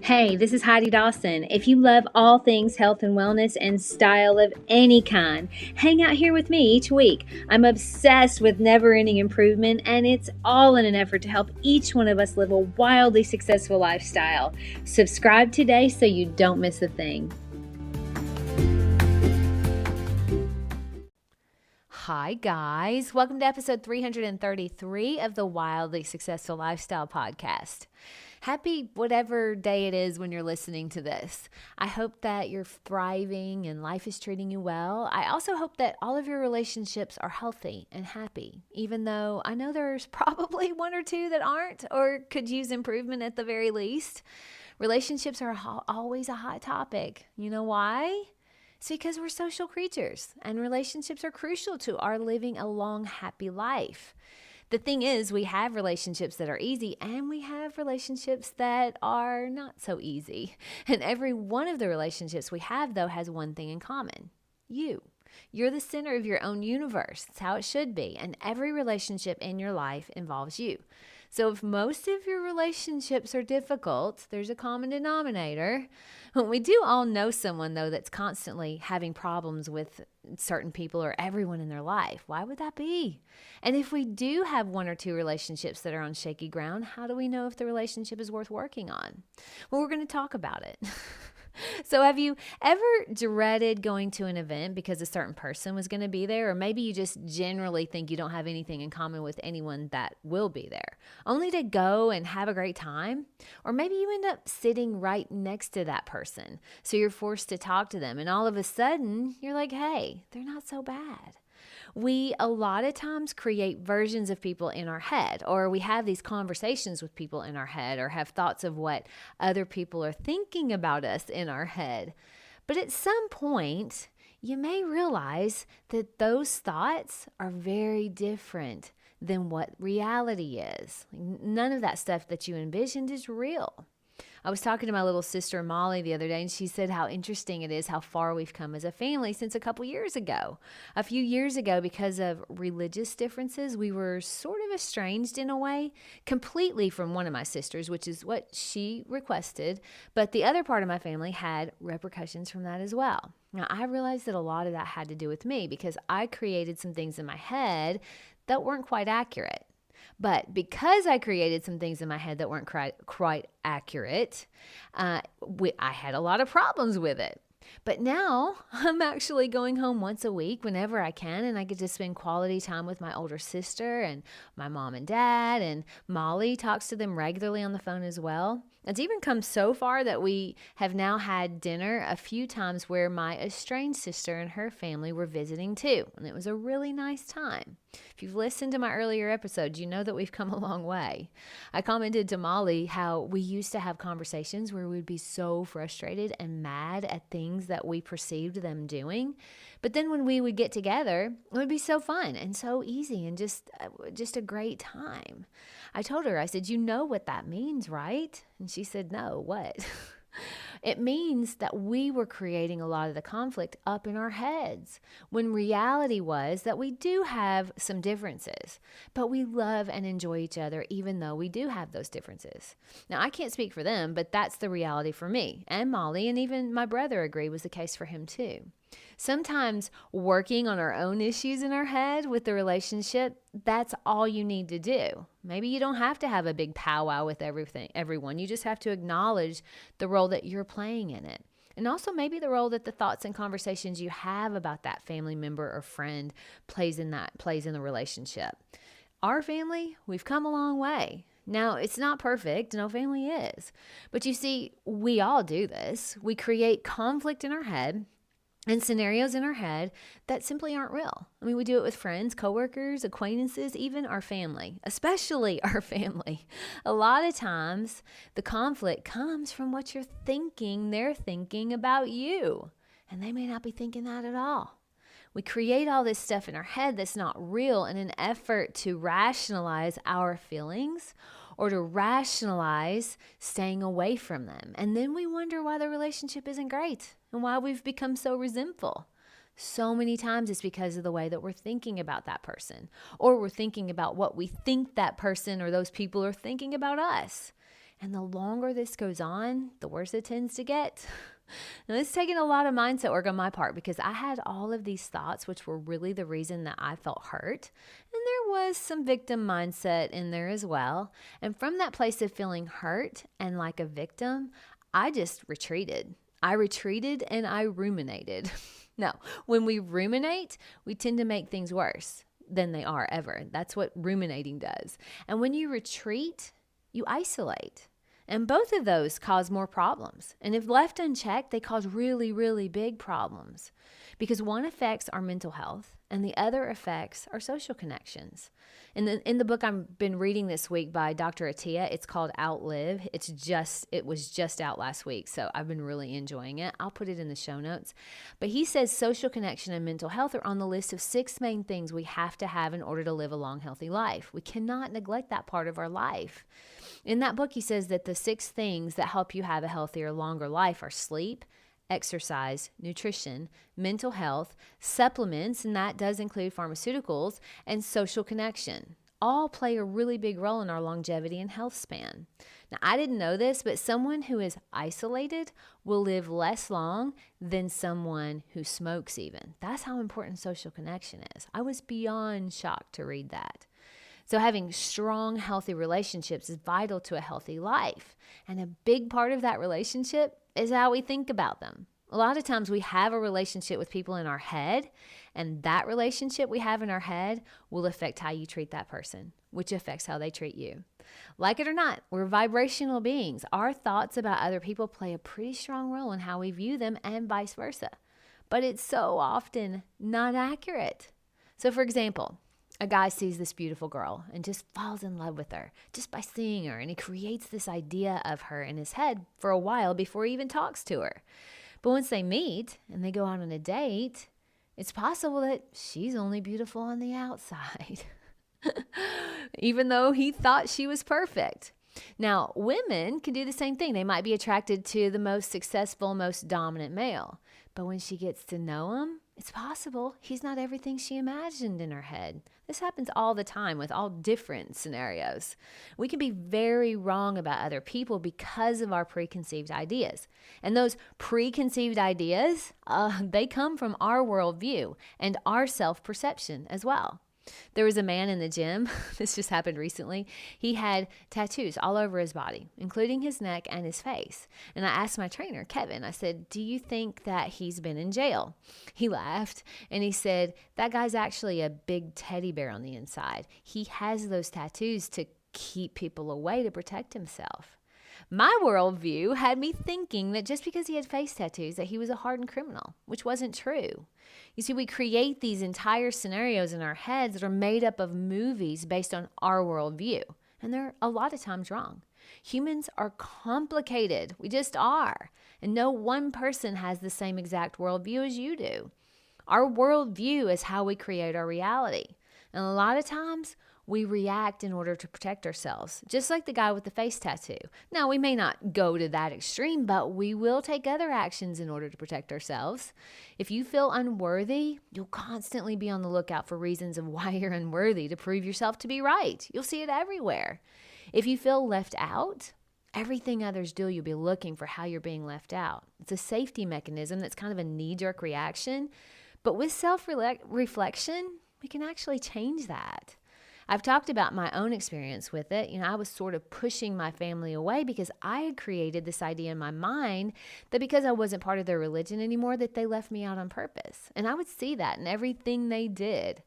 Hey, this is Heidi Dawson. If you love all things health and wellness and style of any kind, hang out here with me each week. I'm obsessed with never-ending improvement, and it's all in an effort to help each one of us live a wildly successful lifestyle. Subscribe today so you don't miss a thing. Hi, guys. Welcome to episode 333 of the Wildly Successful Lifestyle Podcast. Happy whatever day it is when you're listening to this. I hope that you're thriving and life is treating you well. I also hope that all of your relationships are healthy and happy, even though I know there's probably one or two that aren't or could use improvement at the very least. Relationships are always a hot topic. You know why? It's because we're social creatures and relationships are crucial to our living a long, happy life. The thing is, we have relationships that are easy and we have relationships that are not so easy. And every one of the relationships we have, though, has one thing in common. You're the center of your own universe. It's how it should be. And every relationship in your life involves you. So if most of your relationships are difficult, there's a common denominator. We do all know someone, though, that's constantly having problems with certain people or everyone in their life. Why would that be? And if we do have one or two relationships that are on shaky ground, how do we know if the relationship is worth working on? Well, we're going to talk about it. So have you ever dreaded going to an event because a certain person was going to be there? Or maybe you just generally think you don't have anything in common with anyone that will be there, only to go and have a great time? Or maybe you end up sitting right next to that person, so you're forced to talk to them, and all of a sudden you're like, hey, they're not so bad. We a lot of times create versions of people in our head, or we have these conversations with people in our head, or have thoughts of what other people are thinking about us in our head. But at some point, you may realize that those thoughts are very different than what reality is. None of that stuff that you envisioned is real. I was talking to my little sister Molly the other day, and she said how interesting it is how far we've come as a family since a couple years ago. A few years ago, because of religious differences, we were sort of estranged in a way, completely from one of my sisters, which is what she requested. But the other part of my family had repercussions from that as well. Now, I realized that a lot of that had to do with me because I created some things in my head that weren't quite accurate. But because I created some things in my head that weren't quite accurate, I had a lot of problems with it. But now I'm actually going home once a week whenever I can, and I get to spend quality time with my older sister and my mom and dad, and Molly talks to them regularly on the phone as well. It's even come so far that we have now had dinner a few times where my estranged sister and her family were visiting too, and it was a really nice time. If you've listened to my earlier episodes, you know that we've come a long way. I commented to Molly how we used to have conversations where we'd be so frustrated and mad at things that we perceived them doing. But then when we would get together, it would be so fun and so easy and just a great time. I told her, I said, you know what that means, right? And she said, no, what? It means that we were creating a lot of the conflict up in our heads, when reality was that we do have some differences, but we love and enjoy each other even though we do have those differences. Now, I can't speak for them, but that's the reality for me and Molly, and even my brother agreed was the case for him too. Sometimes working on our own issues in our head with the relationship, that's all you need to do. Maybe you don't have to have a big powwow with everyone. You just have to acknowledge the role that you're playing in it. And also maybe the role that the thoughts and conversations you have about that family member or friend plays in the relationship. Our family, we've come a long way. Now, it's not perfect. No family is. But you see, we all do this. We create conflict in our head and scenarios in our head that simply aren't real. I mean, we do it with friends, coworkers, acquaintances, even our family, especially our family. A lot of times, the conflict comes from what you're thinking they're thinking about you, and they may not be thinking that at all. We create all this stuff in our head that's not real in an effort to rationalize our feelings or to rationalize staying away from them. And then we wonder why the relationship isn't great and why we've become so resentful. So many times it's because of the way that we're thinking about that person, or we're thinking about what we think that person or those people are thinking about us. And the longer this goes on, the worse it tends to get. Now, this is taking a lot of mindset work on my part because I had all of these thoughts, which were really the reason that I felt hurt. And there was some victim mindset in there as well. And from that place of feeling hurt and like a victim, I just retreated. I retreated and I ruminated. No, when we ruminate, we tend to make things worse than they are ever. That's what ruminating does. And when you retreat, you isolate. And both of those cause more problems. And if left unchecked, they cause really, really big problems because one affects our mental health and the other affects our social connections. In the book I've been reading this week by Dr. Attia, it's called Outlive. It was just out last week, so I've been really enjoying it. I'll put it in the show notes. But he says social connection and mental health are on the list of 6 main things we have to have in order to live a long, healthy life. We cannot neglect that part of our life. In that book, he says that the 6 things that help you have a healthier, longer life are sleep, exercise, nutrition, mental health, supplements, and that does include pharmaceuticals, and social connection. All play a really big role in our longevity and health span. Now, I didn't know this, but someone who is isolated will live less long than someone who smokes even. That's how important social connection is. I was beyond shocked to read that. So having strong, healthy relationships is vital to a healthy life. And a big part of that relationship is how we think about them. A lot of times we have a relationship with people in our head, and that relationship we have in our head will affect how you treat that person, which affects how they treat you. Like it or not, we're vibrational beings. Our thoughts about other people play a pretty strong role in how we view them and vice versa. But it's so often not accurate. So for example, a guy sees this beautiful girl and just falls in love with her just by seeing her. And he creates this idea of her in his head for a while before he even talks to her. But once they meet and they go out on a date, it's possible that she's only beautiful on the outside, even though he thought she was perfect. Now, women can do the same thing. They might be attracted to the most successful, most dominant male. But when she gets to know him, it's possible he's not everything she imagined in her head. This happens all the time with all different scenarios. We can be very wrong about other people because of our preconceived ideas. And those preconceived ideas, they come from our worldview and our self-perception as well. There was a man in the gym, this just happened recently, he had tattoos all over his body, including his neck and his face. And I asked my trainer, Kevin, I said, do you think that he's been in jail? He laughed and he said, that guy's actually a big teddy bear on the inside. He has those tattoos to keep people away to protect himself. My worldview had me thinking that just because he had face tattoos that he was a hardened criminal, which wasn't true. You see, we create these entire scenarios in our heads that are made up of movies based on our worldview, and they're a lot of times wrong. Humans are complicated. We just are. And no one person has the same exact worldview as you do. Our worldview is how we create our reality. And a lot of times, we react in order to protect ourselves, just like the guy with the face tattoo. Now, we may not go to that extreme, but we will take other actions in order to protect ourselves. If you feel unworthy, you'll constantly be on the lookout for reasons of why you're unworthy to prove yourself to be right. You'll see it everywhere. If you feel left out, everything others do, you'll be looking for how you're being left out. It's a safety mechanism that's kind of a knee-jerk reaction, but with self-reflection, we can actually change that. I've talked about my own experience with it. I was sort of pushing my family away because I had created this idea in my mind that because I wasn't part of their religion anymore, that they left me out on purpose. And I would see that in everything they did.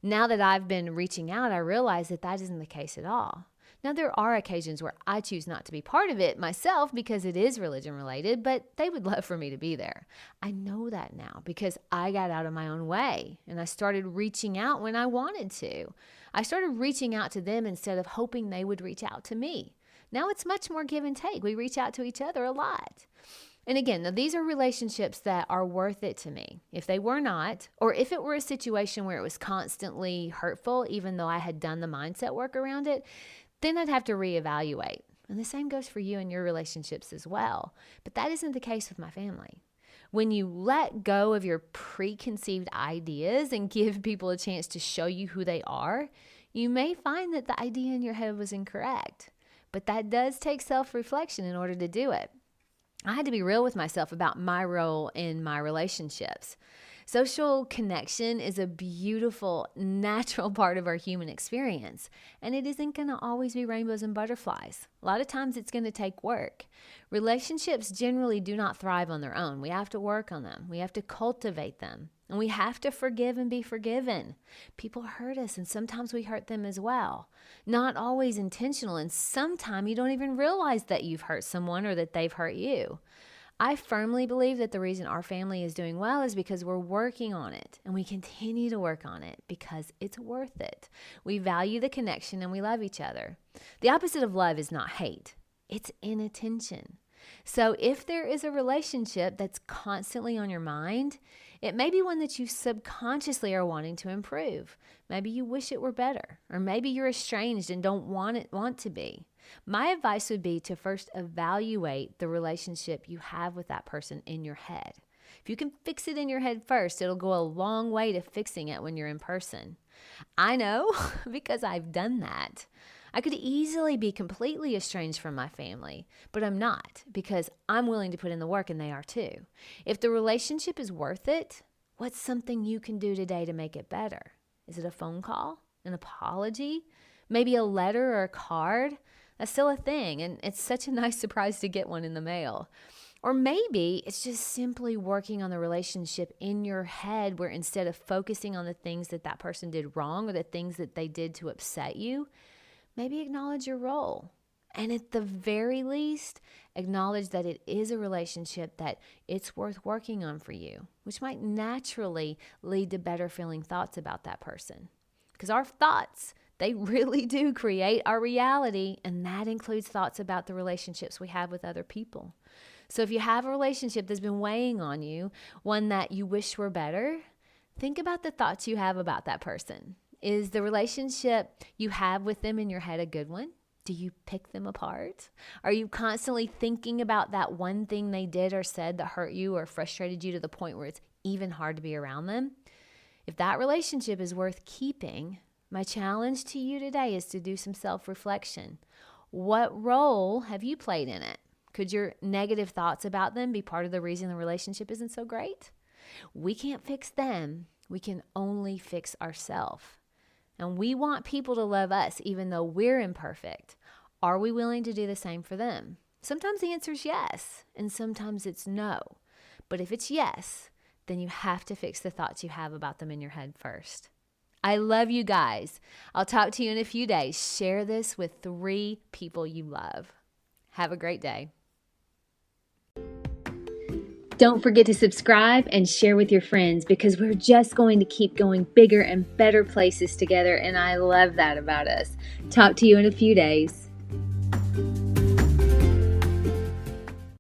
Now that I've been reaching out, I realize that that isn't the case at all. Now, there are occasions where I choose not to be part of it myself because it is religion related, but they would love for me to be there. I know that now because I got out of my own way and I started reaching out when I wanted to. I started reaching out to them instead of hoping they would reach out to me. Now it's much more give and take. We reach out to each other a lot. And again, now these are relationships that are worth it to me. If they were not, or if it were a situation where it was constantly hurtful, even though I had done the mindset work around it, then I'd have to reevaluate. And the same goes for you and your relationships as well. But that isn't the case with my family. When you let go of your preconceived ideas and give people a chance to show you who they are, you may find that the idea in your head was incorrect. But that does take self-reflection in order to do it. I had to be real with myself about my role in my relationships. Social connection is a beautiful, natural part of our human experience, and it isn't going to always be rainbows and butterflies. A lot of times it's going to take work. Relationships generally do not thrive on their own. We have to work on them. We have to cultivate them, and we have to forgive and be forgiven. People hurt us, and sometimes we hurt them as well. Not always intentional, and sometimes you don't even realize that you've hurt someone or that they've hurt you. I firmly believe that the reason our family is doing well is because we're working on it, and we continue to work on it because it's worth it. We value the connection and we love each other. The opposite of love is not hate. It's inattention. So if there is a relationship that's constantly on your mind, it may be one that you subconsciously are wanting to improve. Maybe you wish it were better, or maybe you're estranged and don't want to be. My advice would be to first evaluate the relationship you have with that person in your head. If you can fix it in your head first, it'll go a long way to fixing it when you're in person. I know because I've done that. I could easily be completely estranged from my family, but I'm not because I'm willing to put in the work and they are too. If the relationship is worth it, what's something you can do today to make it better? Is it a phone call, an apology, maybe a letter or a card? That's still a thing, and it's such a nice surprise to get one in the mail. Or maybe it's just simply working on the relationship in your head, where instead of focusing on the things that that person did wrong or the things that they did to upset you, maybe acknowledge your role. And at the very least, acknowledge that it is a relationship that it's worth working on for you, which might naturally lead to better feeling thoughts about that person. Because our thoughts, they really do create our reality, and that includes thoughts about the relationships we have with other people. So if you have a relationship that's been weighing on you, one that you wish were better, think about the thoughts you have about that person. Is the relationship you have with them in your head a good one? Do you pick them apart? Are you constantly thinking about that one thing they did or said that hurt you or frustrated you to the point where it's even hard to be around them? If that relationship is worth keeping, my challenge to you today is to do some self-reflection. What role have you played in it? Could your negative thoughts about them be part of the reason the relationship isn't so great? We can't fix them. We can only fix ourselves. And we want people to love us even though we're imperfect. Are we willing to do the same for them? Sometimes the answer is yes, and sometimes it's no. But if it's yes, then you have to fix the thoughts you have about them in your head first. I love you guys. I'll talk to you in a few days. Share this with 3 people you love. Have a great day. Don't forget to subscribe and share with your friends, because we're just going to keep going bigger and better places together, and I love that about us. Talk to you in a few days.